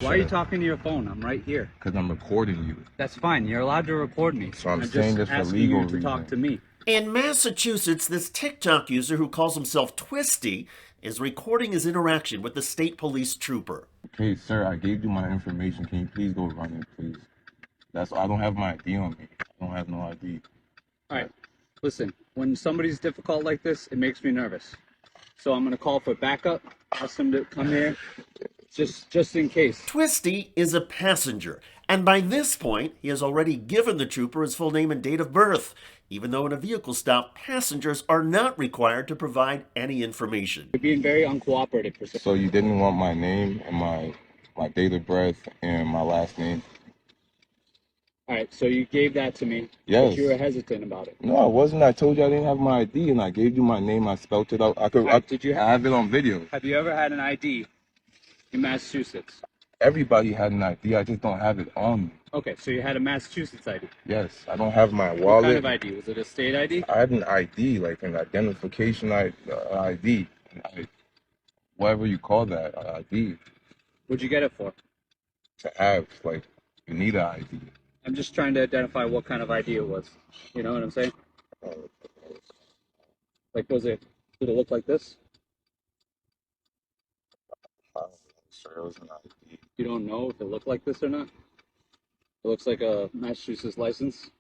Why are you talking to your phone? I'm right here. Because I'm recording you. That's fine. You're allowed to record me. So I'm saying this for legal asking you to talk reasons. to me. In Massachusetts, this TikTok user who calls himself Twisty is recording his interaction with the state police trooper. Okay, sir, I gave you my information. Can you please go run it, please? I don't have my ID on me. I don't have no ID. All right. Listen, when somebody's difficult like this, it makes me nervous. So I'm going to call for backup, ask them to come here, just in case. Twisty is a passenger, and by this point, he has already given the trooper his full name and date of birth, even though in a vehicle stop, passengers are not required to provide any information. You're being very uncooperative. So you didn't want my name and my date of birth and my last name? All right, so you gave that to me. Yes. But you were hesitant about it. No, I wasn't. I told you I didn't have my ID, and I gave you my name. I spelled it out. Did you I have it on video. Have you ever had an ID in Massachusetts? Everybody had an ID. I just don't have it on me. Okay, so you had a Massachusetts ID. Yes, I don't have my wallet. What kind of ID? Was it a state ID? I had an ID, like an identification ID, whatever you call that, ID. What'd you get it for? To have, like, you need an ID. I'm just trying to identify what kind of ID it was. You know what I'm saying? Like, did it look like this? Sure, it was an ID. You don't know if it looked like this or not? It looks like a Massachusetts license.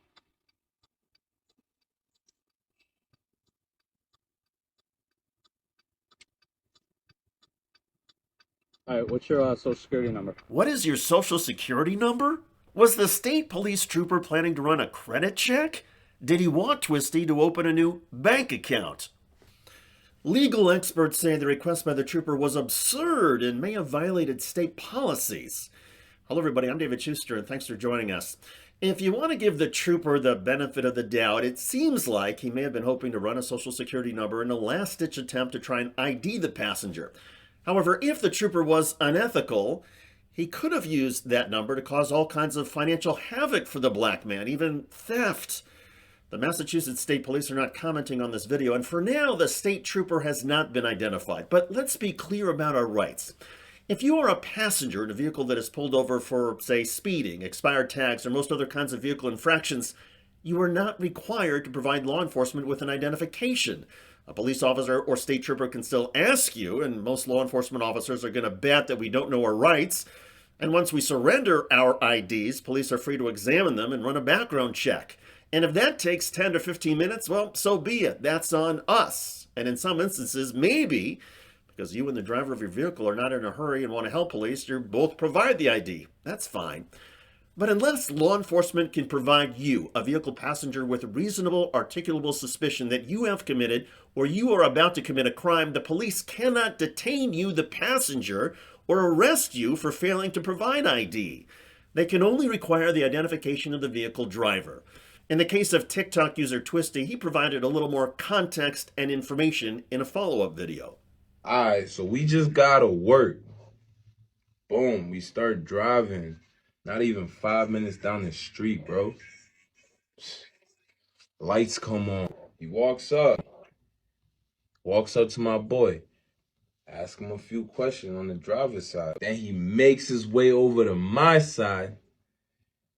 All right, what's your social security number? What is your social security number? Was the state police trooper planning to run a credit check? Did he want Twisty to open a new bank account? Legal experts say the request by the trooper was absurd and may have violated state policies. Hello, everybody. I'm David Shuster, and thanks for joining us. If you want to give the trooper the benefit of the doubt, it seems like he may have been hoping to run a social security number in a last-ditch attempt to try and ID the passenger. However, if the trooper was unethical, he could have used that number to cause all kinds of financial havoc for the black man, even theft. The Massachusetts State Police are not commenting on this video, and for now, the state trooper has not been identified. But let's be clear about our rights. If you are a passenger in a vehicle that is pulled over for, say, speeding, expired tags, or most other kinds of vehicle infractions, you are not required to provide law enforcement with an identification. A police officer or state trooper can still ask you, and most law enforcement officers are going to bet that we don't know our rights. And once we surrender our IDs, police are free to examine them and run a background check. And if that takes 10 to 15 minutes, well, so be it. That's on us. And in some instances, maybe, because you and the driver of your vehicle are not in a hurry and want to help police, you both provide the ID. That's fine. But unless law enforcement can provide you, a vehicle passenger, with reasonable, articulable suspicion that you have committed or you are about to commit a crime, the police cannot detain you, the passenger, or arrest you for failing to provide ID. They can only require the identification of the vehicle driver. In the case of TikTok user Twisty, he provided a little more context and information in a follow-up video. All right, so we just got to work. Boom, we start driving. Not even 5 minutes down the street, bro. Lights come on. He walks up to my boy. Ask him a few questions on the driver's side. Then he makes his way over to my side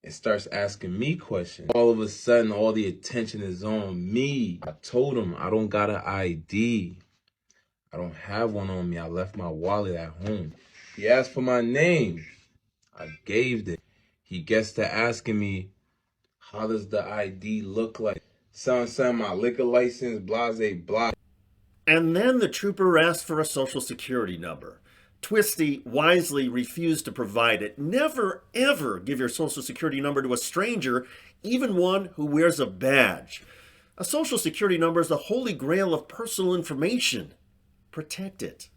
and starts asking me questions. All of a sudden, all the attention is on me. I told him I don't got an ID. I don't have one on me. I left my wallet at home. He asked for my name. I gave it. He gets to asking me, how does the ID look like? Son, my liquor license, blase, blah. And then the trooper asked for a social security number. Twisty wisely refused to provide it. Never, ever give your social security number to a stranger, even one who wears a badge. A social security number is the holy grail of personal information. Protect it.